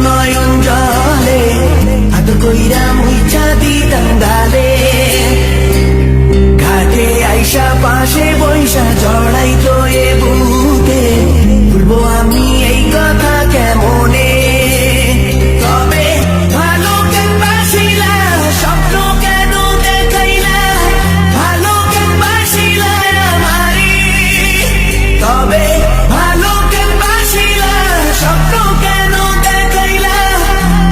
নয়ন জলে আদর কইরা মুইছা দিতাম গালে ঘাটে আইসা পাশে বৈশা জড়াই তো এ বুকে ভুলবো আমি এই কথা কেমনে তবে ভালো কেন বাসিলা স্বপ্ন কেন দেখাইলা ভালো কেন বাসিলা আমারি তবে ভালো কেন বাসিলা স্বপ্ন কেন দেখাইলা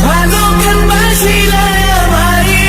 ভালো কেন বাসিলা আমারি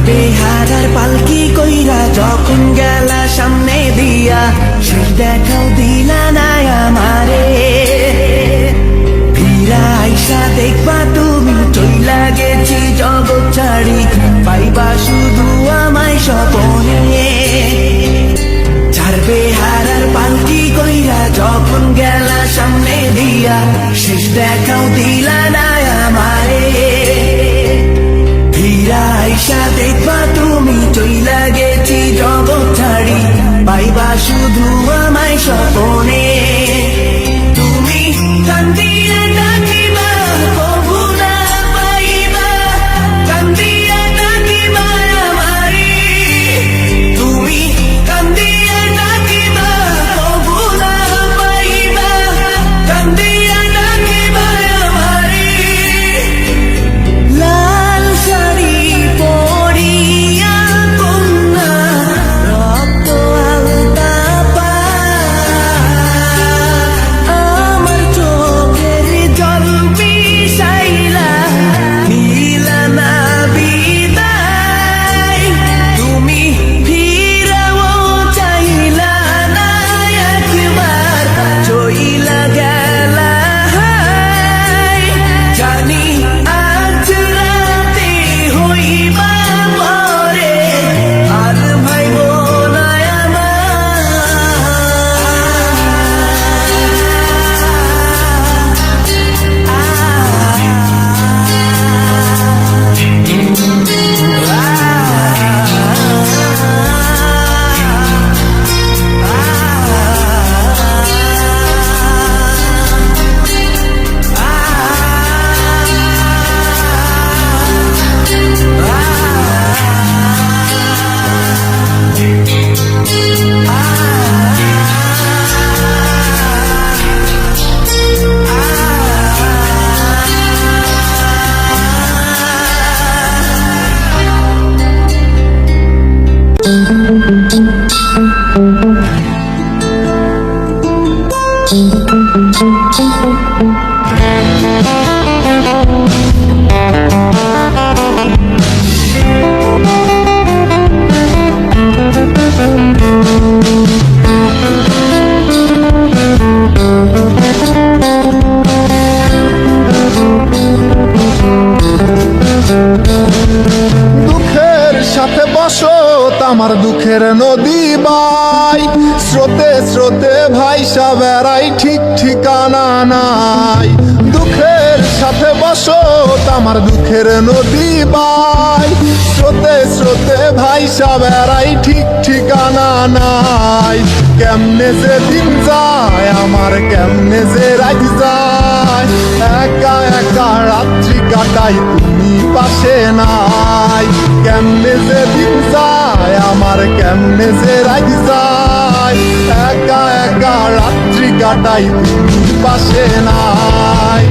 বেহারার পালকি কইরা যখন গেলা সামনে দিয়া শেষ দেখাও দিলা না আমারে ফিরা আইসা দেখবা তুমি চইলা গেছি জগৎ ছাড়ি পাইবা শুধু আমায় স্বপনে যার বেহারার পালকি কইরা যখন গেলা সামনে দিয়া শেষ দেখাও দিলা না আমারে ফিরা আইসা দেখবা তুমি চইলা গেছি জগৎ ছাড়ি পাইবা শুধু আমায় স্বপনে তুমি কান্দিয়া ডাকিবা কবু না পাইবা কান্দিয়া ডাকিবা আমারি তুমি কান্দিয়া ডাকিবা কবু না পাইবা কান্দিয়া ডাকিবা আমারি লাল শাড়ি পরিয়া কন্যা রক্ত আলতা পা আমার চোখের জল বিষাইলা নীলা না বিদায় তুমি ফিরাও চাইলা না একবার চইলা গেলা জানি আজ রাতে হইবা পরে আর ভাইব না দুঃখের সাথে বসত আমার দুঃখের নদী বাই স্রোতে স্রোতে ভাইসা বেড়াই ঠিক ঠিকানা নাই দুঃখের সাথে বসত আমার দুঃখের নদী বাই স্রোতে স্রোতে ভাইসা বেড়াই ঠিক ঠিকানা নাই কেমনে যে দিন যায় আমার কেমনে যে রাত যায় একা একা রাত্রি কাটাই তুমি পাশে নাই কেমনে যে দিন যায় আমার কেমনে যে রাত যায় একা একা রাত্রি কাটাই তুমি পাশে নাই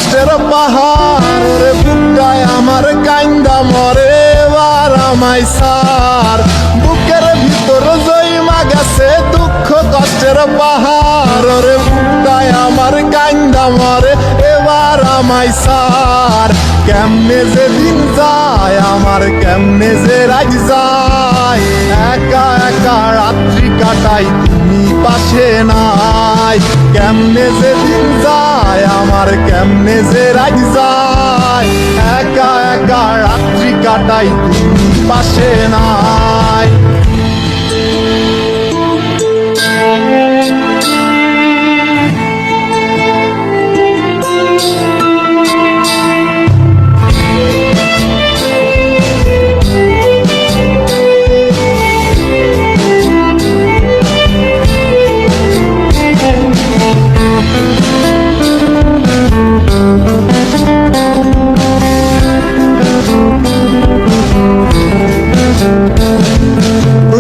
কষ্টের পাহাড় ওরে বুকটায় আমার কাইন্দা মরে এবার আমায় সার বুকের ভিতর জইমা গেছে দুঃখ কষ্টের পাহাড় ওরে বুকটায় আমার কাইন্দা মরে এবার আমায় সার কেমনে যে দিন যায় আমার কেমনে যে রাত যায় একা একা রাত্রি কাটাই তুমি পাশে নাই কেমনে যে দিন যায় আমার কেমনে যে রাত যায় একা একা রাত্রি কাটাই তুমি পাশে নাই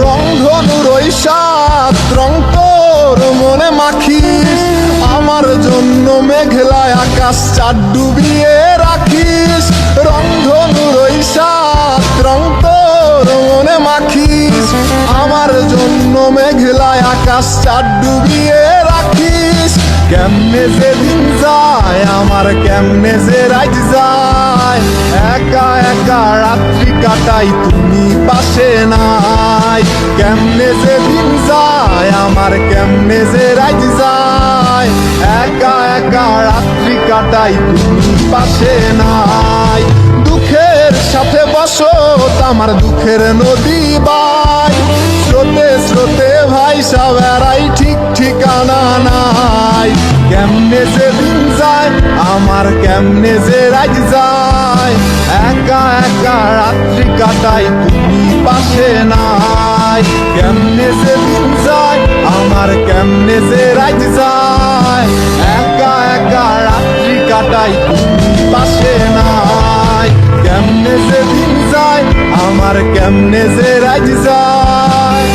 রংধনুর ওই সাত রং তোর মনে মাখিস আমার জন্য মেঘলায় আকাশ চাঁদ ডুবিয়ে রাখিস রংধনুর ওই সাত রং তোর মনে মাখিস আমার জন্য মেঘলায় আকাশ চাঁদ ডুবিয়ে রাখিস কেমনে যে দিন যায় আমার কেমনে যে রাত যায় একা একা রাত্রি কাটাই তুমি পাশে নাই কেমনে যে দিন যায় আমার কেমনে যে রাত যায় একা একা রাত্রি কাটাই তুমি পাশে নাই দুঃখের সাথে বসো আমার দুঃখের নদী বাই স্রোতে স্রোতে ভাইসা বেড়াই ঠিক ঠিকানা নাই কেমনে যে দিন যায় আমার কেমনে যে রাত যায় একা একা রাত্রি কাটাই তুমি পাশে নাই কেমনে যে দিন যায় আমার কেমনে যে রাত যায় একা একা রাত্রি কাটাই তুমি পাশে নাই কেমনে যে দিন যায় আমার কেমনে যে রাত যায়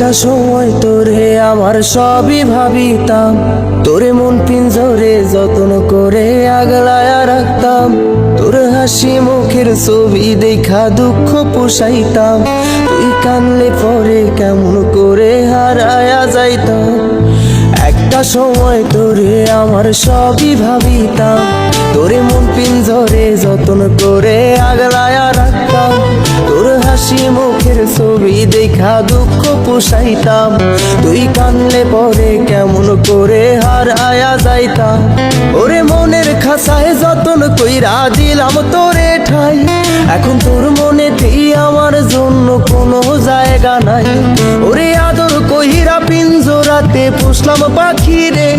একটা সময় তোরে আমার সবই ভাবিতাম, তোরে মন পিঞ্জরে যত্ন করে আগলায়া রাখতাম। তোর হাসি মুখের ছবি দেখা দুঃখ পোষাইতাম, তুই কানলে পরে কেমন করে হারায়া যাইতাম। একটা সময় তোরে আমার সবই ভাবিতাম, তোরে মন পিঞ্জরে যত্ন করে আগলায়া রাখতাম। তোর হাসি মুখের ছবি দেখা দুঃখ পোষাইতাম, তুই কানলে পরে কেমন করে হারায়া যাইতাম। ওরে মনের খাসায় যতন কইরা দিলাম তোরে ঠাই, এখন তোর মনেতেই আমার জন্য কোনো জায়গা নাই। ওরে আদর কইরা পিঞ্জরাতে পুষলাম পাখি রে,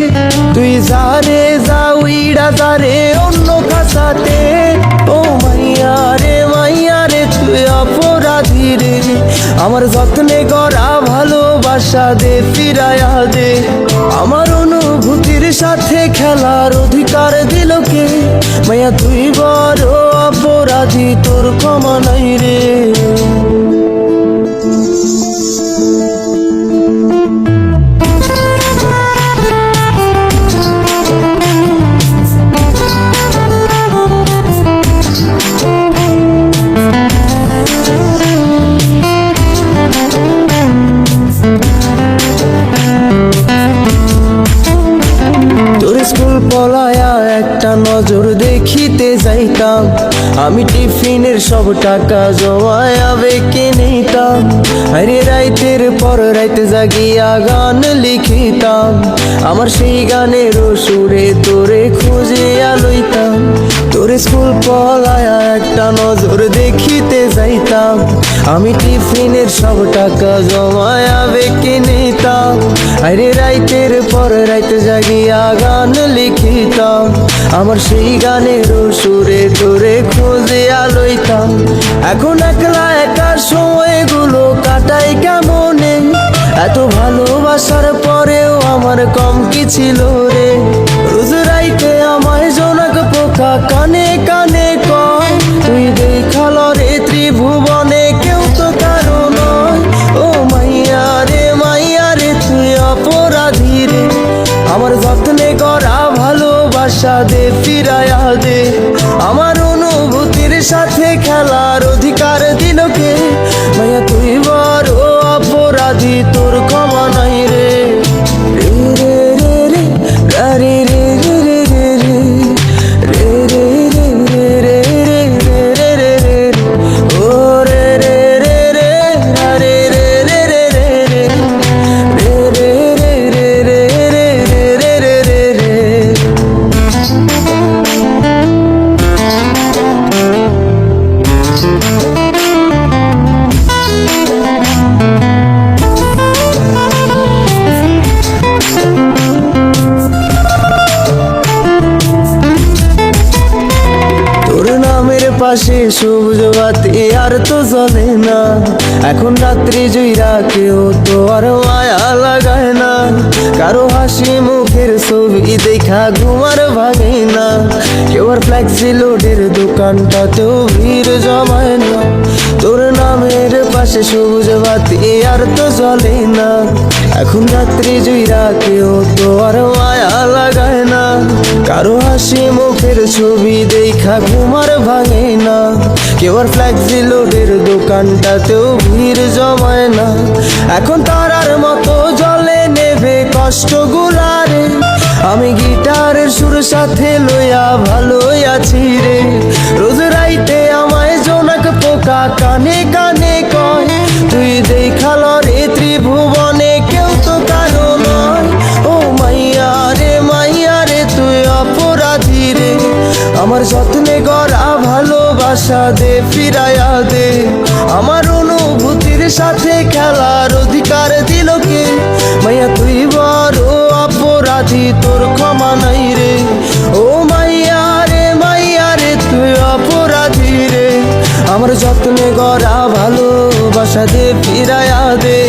তুই যারে যা উইড়া যারে অন্য খাসাতে। ও মাইয়া রে তুই অপরাধী রে, আমার যত্নে গড়া ভালোবাসা দে ফিরায়া দে। আমার অনুভূতির সাথে খেলার অধিকার দিল কে, মাইয়া তুই বড় অপরাধী, তোর ক্ষমা নাই রে। স্কুল পলায়া একটা নজর দেখিতে যাইতাম, আমি টিফিনের সব টাকা জমায়া বেঁকে নিতাম। আরে রাইতের পর রাইতে জাগিয়া গান লিখিতাম, আমার সেই গানের সুরে তোরে খুঁজিয়া লইতাম। তোরে স্কুল পলায়া একটা নজর দেখিতে যাইতাম, আমি টিফিনের সব টাকা জমায়া বেঁকে নিতাম। আরে রাইতের পর রাইতে জাগিয়া গান লিখিতাম, আমার সেই গানের সুরে তোরে খুঁজিয়া লইতাম। এখন একলা একা সময়গুলো কাটাই কেমনে, এত ভালোবাসার পরেও আমার কম কি ছিল রে। রোজ রাইতে আমায় জোনাক পোকা কানে কানে কয়, তুই দেখাল রে ত্রিভুবনে কেউ তো কারো নয়। ও মাইয়া রে তুই অপরাধী রে, আমার যত্নে করা ভালোবাসা দে ফিরায়া দে। আমার অনুভূতির সাথে খেলার অধিকার দিল কে, মাইয়া তুই বড় অপরাধী, তোর ক্ষমা নাই রে। রে রে রে রে রে রে রে রে রে রে রে রে রে রে রে রে রে ও রে রে রে রে রে রে রে রে রে রে রে রে রে রে রে রে। তোর নামের পাশে সবুজ বাতি আর তো জ্বলে না, এখন রাত্রি জুইরা কেউ তো আর মায়া লাগায় না। কারো হাসি মুখের ছবি দেখা ঘুমার ভাঙে না, কেউ আর ফ্লেক্সি লোডের দোকানটাতেও ভিড় জমায় না। তোর নামের পাশে সবুজ বাতি আর তো জ্বলে না, এখন রাত্রি জুইরা কেউ তো আর মায়া লাগায় না। কারো হাসি মুখের ছবি দেখা ঘুমার ভাঙে না, কেউ আর ফ্লেক্সি লোডের দোকানটাতেও ভিড় জমায় না। এখন তারার মতো জলে নেবে কষ্ট গুলারে, আমি গিটারের সুর সাথে লইয়া ভালোই আছি রে। রোজ রাইতে আমায় জোনাক পোকা কানে কানে কয়, তুই দেখাল রে ত্রিভুবনে কেউ তো কারো নয়। ও মাইয়া রে তুই অপরাধী রে, আমার যত্নে গড়া ভালোবাসা দে ফিরায়া দে। আমার অনুভূতির সাথে খেলার অধিকার দিল কে, মাইয়া তুই বড় অপরাধী, তোর ক্ষমা নাই রে। ও মাইয়া রে তুই অপরাধী রে, আমার যত্নে গড়া ভালোবাসা দে ফিরায়া দে।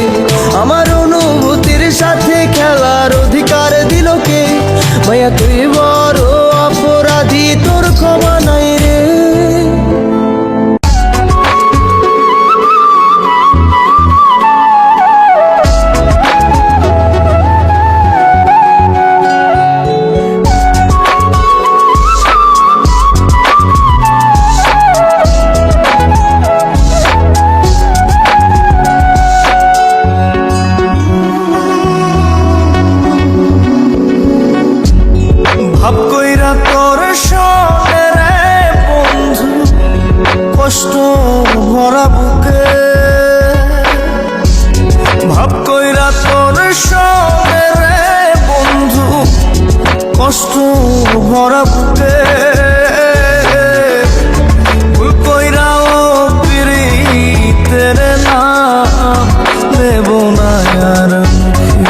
আমার অনুভূতির সাথে খেলার অধিকার দিল কে, মাইয়া তুই বড় অপরাধী, তোর ক্ষমা নাই রে। কষ্ট ভরা বুকে ভুল কইরাও পিরিতের নাম নেব না আর মুখে।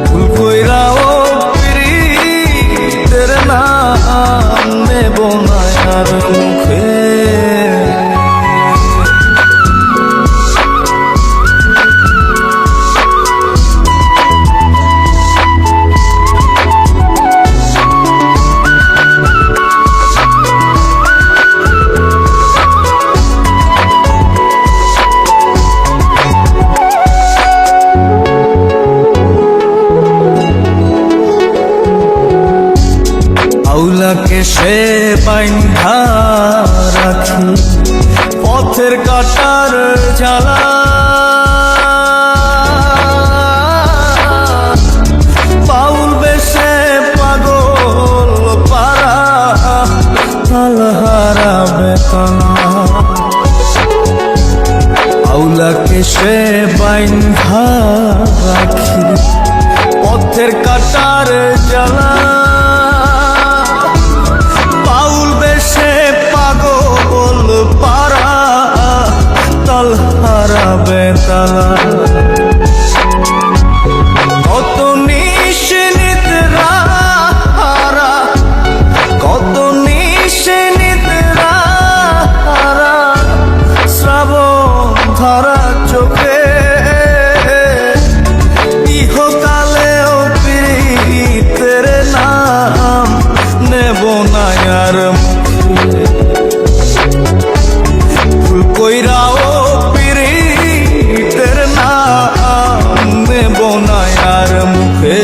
ভুল কইরাও পিরিতের নাম নেব না আর মুখে। আউলাকে সে বাইন্ধা রাখি পথের কাটার জ্বালা, বাউল বেশে পাগল পারা তালহারা বেতনা। আউলাকে সে বাইন্ধা রাখি পথের কাটার জ্বালা, পারা তালহারা বেতালা। কত নিশে নিদ্রা হারা, কত নিশে নিদ্রা হারা, শ্রাবণ ধারা চোখে ইহকালেও পিরিতের নাম নেব না আর মুখে। ভুল কইরাও পিরিতের নাম নেব না আর মুখে।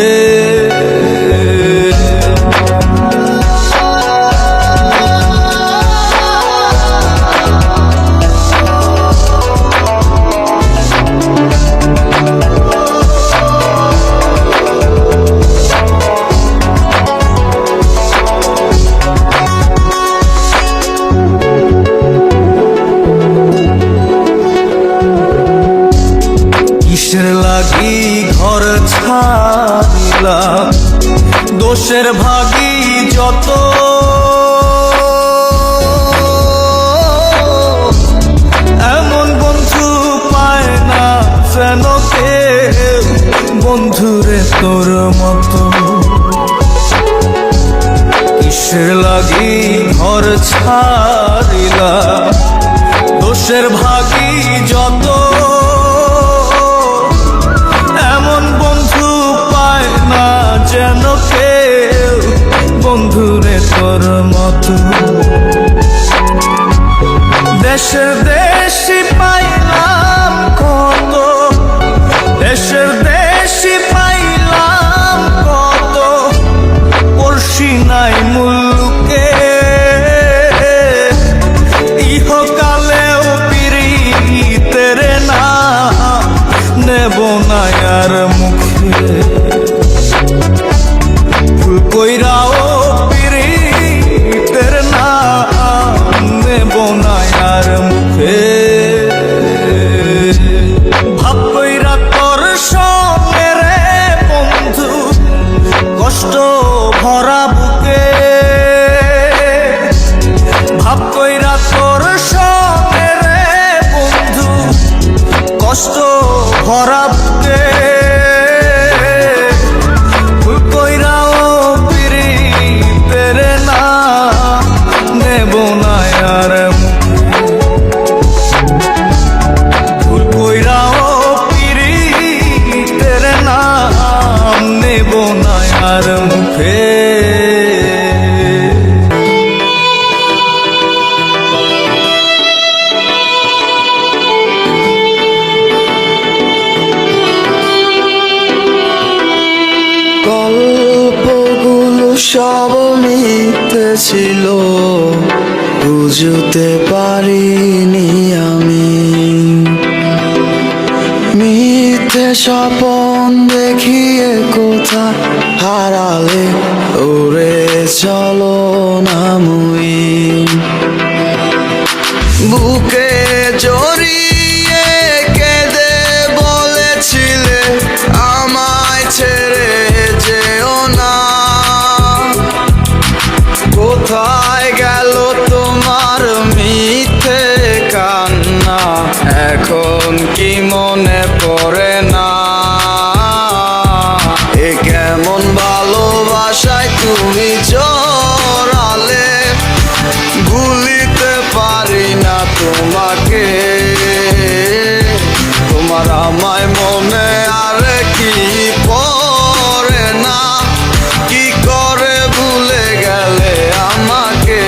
কিসের লাগি ঘর ছাড়িলাম, দোষের ভাগী যত, এমন বন্ধু পায় না যেন কেউ বন্ধুরে তোর মতো। কিসের লাগি ঘর ছাড়িলাম, দোষের ভাগী যত, যেন কেউ বন্ধুরে তোর মতো। দেশের দেশি পাইলাম কত, দেশের দেশি পাইলাম কত, পড়শি নাই মুলুকে ইহকালেও পিরিতের নাম নেব না আর মুখে। ভুল কইরাও পিরিতের নাম নেব না আর মুখে। ভাব কইরা তোর সঙ্গে রে বন্ধু কষ্ট ভরা বুকে, ভাব কইরা তোর সঙ্গে রে বন্ধু কষ্ট ভরা বুকে। আর মুখে গল্পগুলো সব মিথ্যে ছিল, বুঝতে পারিনি আমি। মিথ্যে স্বপন দেখিয়ে কোথা হারালে ওরে চলো না মুই। বুকে জড়িয়ে কেঁদে বলেছিলে আমায় ছেড়ে যেও কোথায় গেল তোমার মিথ্যে কান্না, এখন কি মনে পড়ে না? এ কেমন ভালোবাসায় তুমি জড়ালে, ভুলিতে পারি না তোমাকে। তোমার আমায় মনে আর কি পড়ে না, কি করে ভুলে গেলে আমাকে।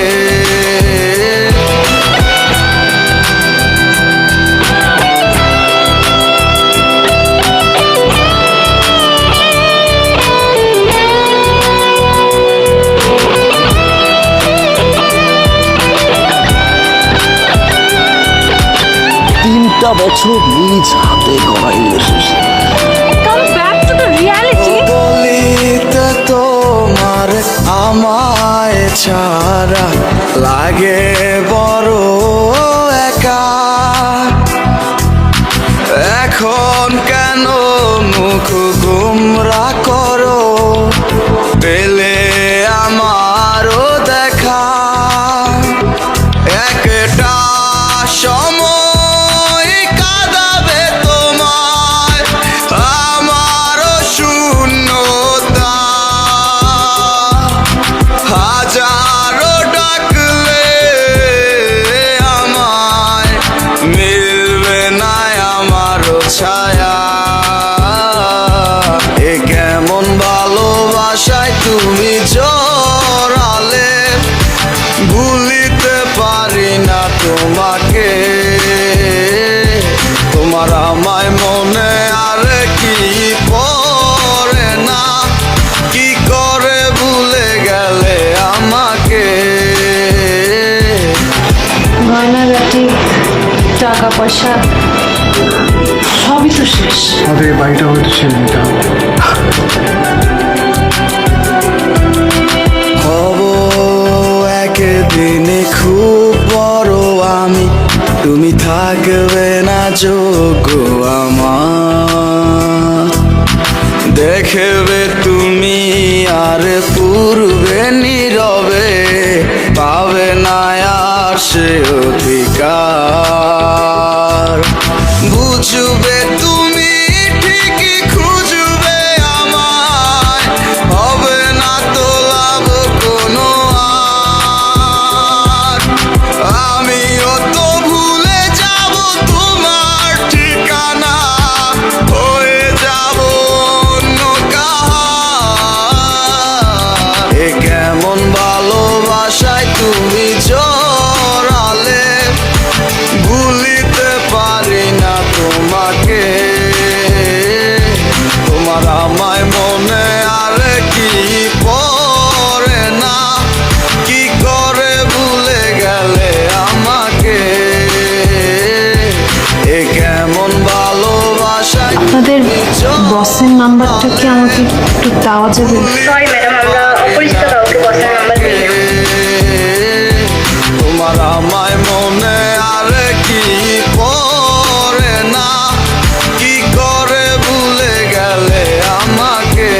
তিনটা বছর নিজ হাতে করাইলে শেষে Come back to the reality. বলিতে তোমার আমায় ছাড়া লাগে বড় একা, এখন কেন মুখ গুমরা করো, পেলে আমারও দেখা। একটা সময় কাঁদাবে তোমায় আমারও শূন্যতা, হাজারো ডাকলে আমায় মিলবে না আমারও ছায়া। এ কেমন ভালোবাসায় তুমি জড়ালে, ভুলিতে পারি না তোমাকে। তোমার আমায় মনে আর কি পড়ে না, কি করে ভুলে গেলে আমাকে। গয়নাগাটি, টাকা পয়সা সবই তো শেষ। আমাদের বাড়িটা হয়তো ছেড়ে দিতে হবে। হব একদিনে খুব বড় আমি, তুমি থাকবে না যোগ্য আমার। দেখবে তুমি আর পূর্বে নীরবে, পাবে না আর সে অধিকার। বুঝবে তুমি ঠিকই খুঁজবে আমায়, হবে না তো লাভ কোনো আর। আমিও তো ভুলে যাব তোমার ঠিকানা, হয়ে যাব অন্য কাহার। এ কেমন ভালোবাসায় তুমি জড়ালে, ভুলিতে পারি না তোমাকে। তোমার আমায় মনে আর কি পড়ে না, কি করে ভুলে গেলে আমাকে। এ কেমন ভালোবাসায় আপনাদের বসের নাম্বারটা কি আমাকে একটু দেওয়া যাবে? সরি ম্যাডাম, আমরা অপরিচিত কাউকে বসার নাম্বার দিই না। তোমার আমায় মনে আর কি পড়ে না, কি করে ভুলে গেলে আমাকে।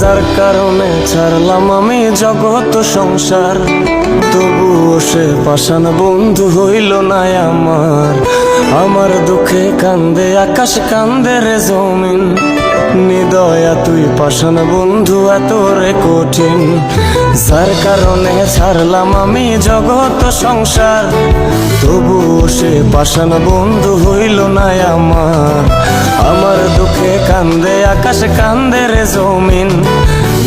যার কারণে ছাড়লাম আমি জগৎ সংসার, তবুও সে পাষাণ বন্ধু হইল না আমার। আমার দুঃখে কান্দে আকাশ, কান্দে রে জমিন, নিদয়া তুই পাষাণ বন্ধু এত রে কঠিন, যার কারণে ছাড়লাম আমি জগৎ সংসার, তবুও সে পাষাণ বন্ধু হইল না আমার। আমার দুঃখে কান্দে আকাশ কান্দে রে জমিন,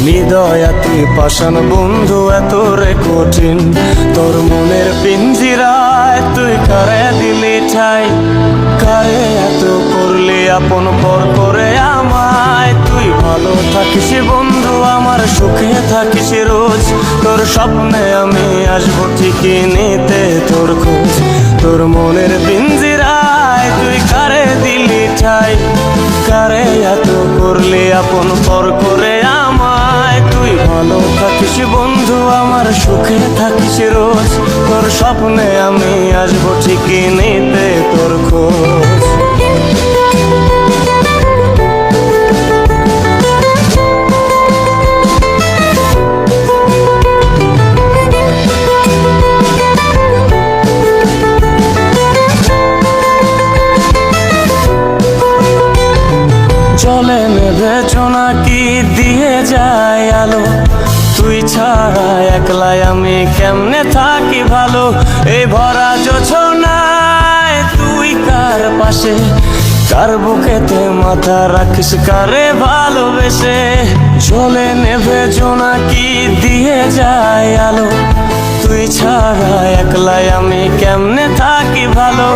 নিদয়া তুই পাষাণ বন্ধু এত রে কঠিন। তোর মনের পিঞ্জিরায় তুই কারে দিলি ঠাই, কারে এত করলি আপন পর করে আমায়। তুই ভালো থাকিস বন্ধু আমার, সুখে থাকিস রোজ, তোর স্বপ্নে আমি আসবো ঠিকই নিতে তোর খোঁজ। তোর মনের পিঞ্জিরায় তুই কারে দিলি ঠাই, কারে এত করলি আপন পর করে আমায়। তুই ভালো থাকিস বন্ধু আমার, সুখে থাকিস রোজ, তোর স্বপ্নে আমি আসবো ঠিকই নিতে তোর খোঁজ। জলে নেবে নাকি দিয়ে যায় আলো, তুই ছাড়া একলাই আমি কেমনে থাকি ভালো। এই ভরা জোছনায় তুই কার পাশে, কার বুকেতে মাথা রাখিস কারে ভালোবেসে। জলে নেবে নাকি দিয়ে যায় আলো, তুই ছাড়া একলাই আমি কেমনে থাকি ভালো।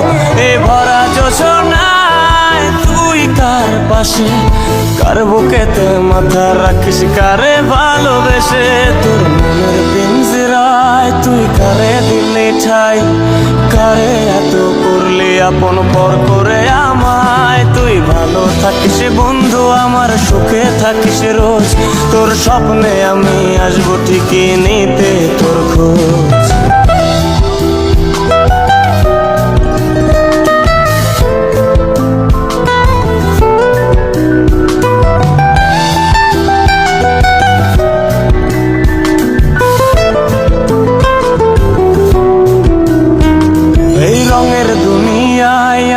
এই ভরা জোছনায় তুই কার পাশে, কার বুকেতে মাথা রাখিস কারে ভালোবেসে। তোর মনের পিঞ্জিরায় তুই কারে দিলি ঠাই, কারে এত করলি আপন পর করে আমায়। তুই ভালো থাকিস বন্ধু আমার, সুখে থাকিস রোজ, তোর স্বপ্নে আমি আসবো ঠিকই নিতে তোর খোঁজ।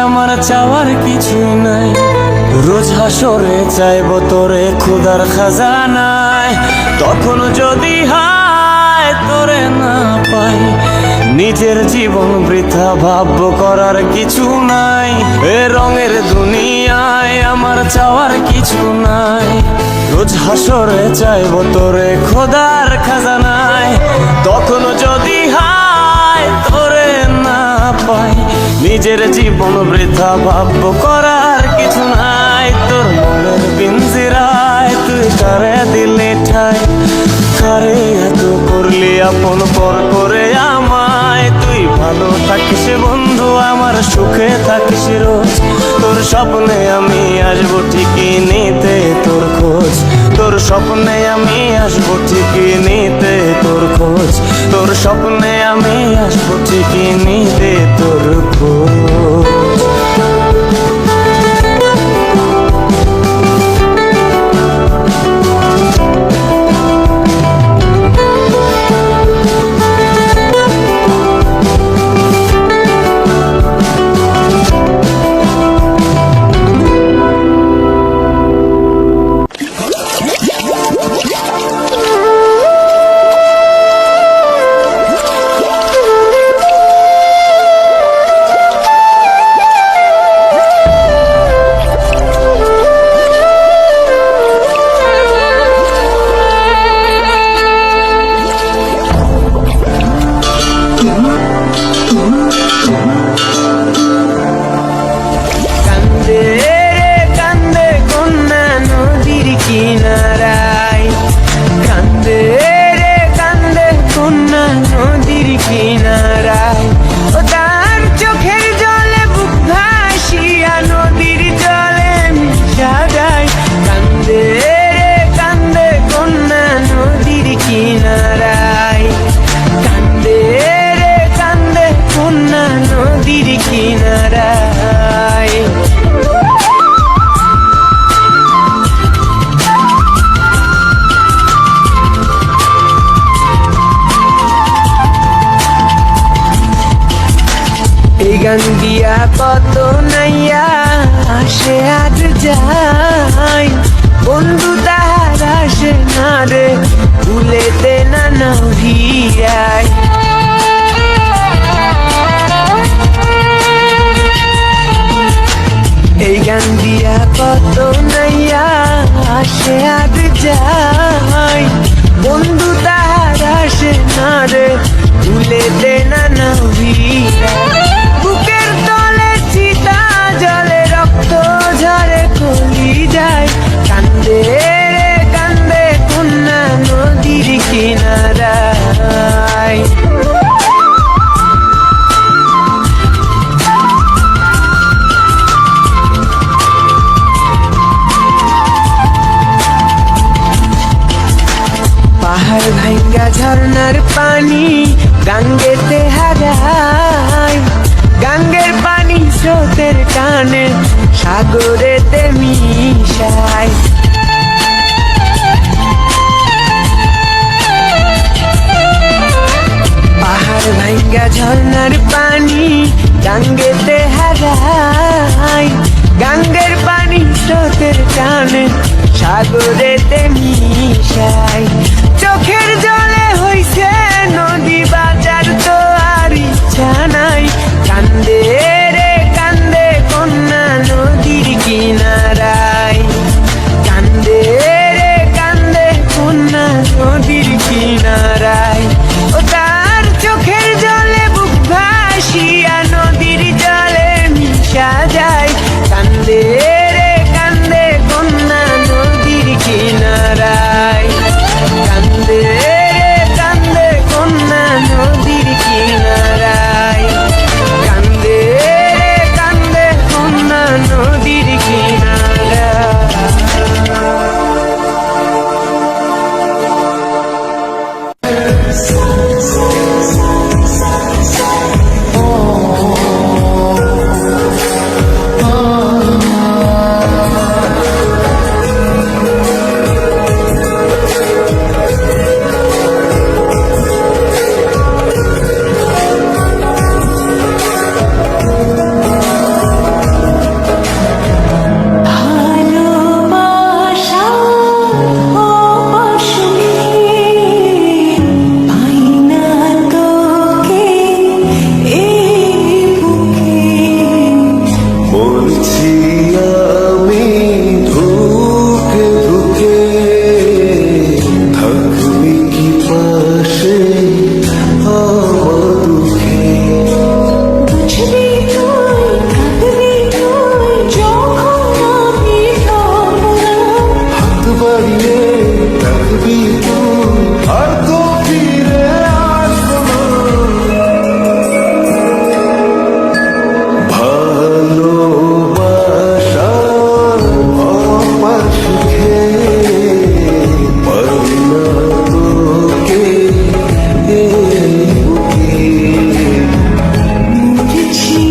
আমার চাওয়ার কিছু নাই, রোজ হাসরে চাইব তোরে ক্ষুধার খাজানায়। তখন যদি হায় তোরে না পাই, নিজের জীবন বৃথা ভাব্য করার কিছু নাই। এ রঙের দুনিয়ায় আমার চাওয়ার কিছু নাই, রোজ হাসরে চাইব তোরে ক্ষুধার খাজানায়। তখন যদি হায় তোরে না পাই, নিজের জীবন বৃথা ভাব্য করার কিছু নাই। তোর মনের পিঞ্জিরায় তুই কারে দিলি ঠাই, কারে এত করলি আপন পর করে আমায়। তুই ভালো থাকিস বন্ধু আমার, সুখে থাকিস রোজ, তোর স্বপ্নে আমি আসবো ঠিকই নিতে তোর খোঁজ। তোর স্বপ্নে আমি আসবো ঠিকই নিতে তোর খোঁজ, তোর স্বপ্নে আমি আসবো ঠিকই নিতে তোর খোঁজ। গান দিয়া কত নাইয়া আসে আর যায় বন্ধু। কান্দে রে কান্দে কন্যা নদীর কিনারায়। পাহাড় ভাঙ্গা ঝর্ণার পানি গাঙ্গেতে হারায়, গাঙ্গের পানি স্রোতের টানে সাগরেতে মিশায়। পাহাড় ভাঙ্গা ঝর্ণার পানি গাঙ্গেতে হারায়, গাঙ্গের পানি স্রোতের টানে সাগরেতে মিশায়। চোখের জলে হইছে নদী বাজার তো আর ইচ্ছা নাই, কান্দে রে কান্দে কন্যা নদীর কিনারায়, কান্দে রে কান্দে কন্যা নদীর কিনারায়। ও তার চোখের জলে বুক ভাসিয়া নদীর জলে মিশা যায়, কান্দে রে কান্দে কন্যা নদীর কিনারায়, কান্দে রে কান্দে কন্যা নদীর কিনারায়, কান্দে রে কান্দে কন্যা নদীর কিনারায়। ভালোবাসা অবশ্যই পাই না তোকে এই বুকে। বলছি আমি ধুকে ধুকে, থাকবি কি পাশে আমার দুঃখে। বুঝবি তুই কাঁদবি তুই যখন আমি থাকবো না। হাত বাড়িয়ে থাকবি তুই আর তো ফিরে আসবো না। ভালোবাসা আমার সুখে পারবি না তোকে এই বুকে। বুঝছি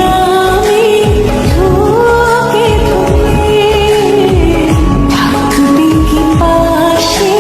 আমি ধোকে ধোকে, থাকবি কি পাশে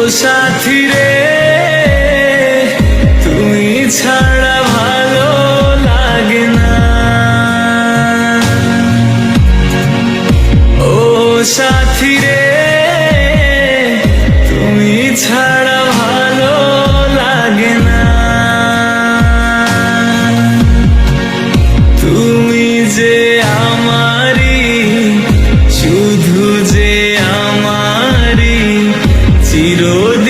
সাথী রে তুমি ছাড়া ভালো লাগে না, ও সাথী রে তুমি ছাড়া ভালো লাগে না, তুমি যে আমারি, শুধু যে আমারি চিরদিন।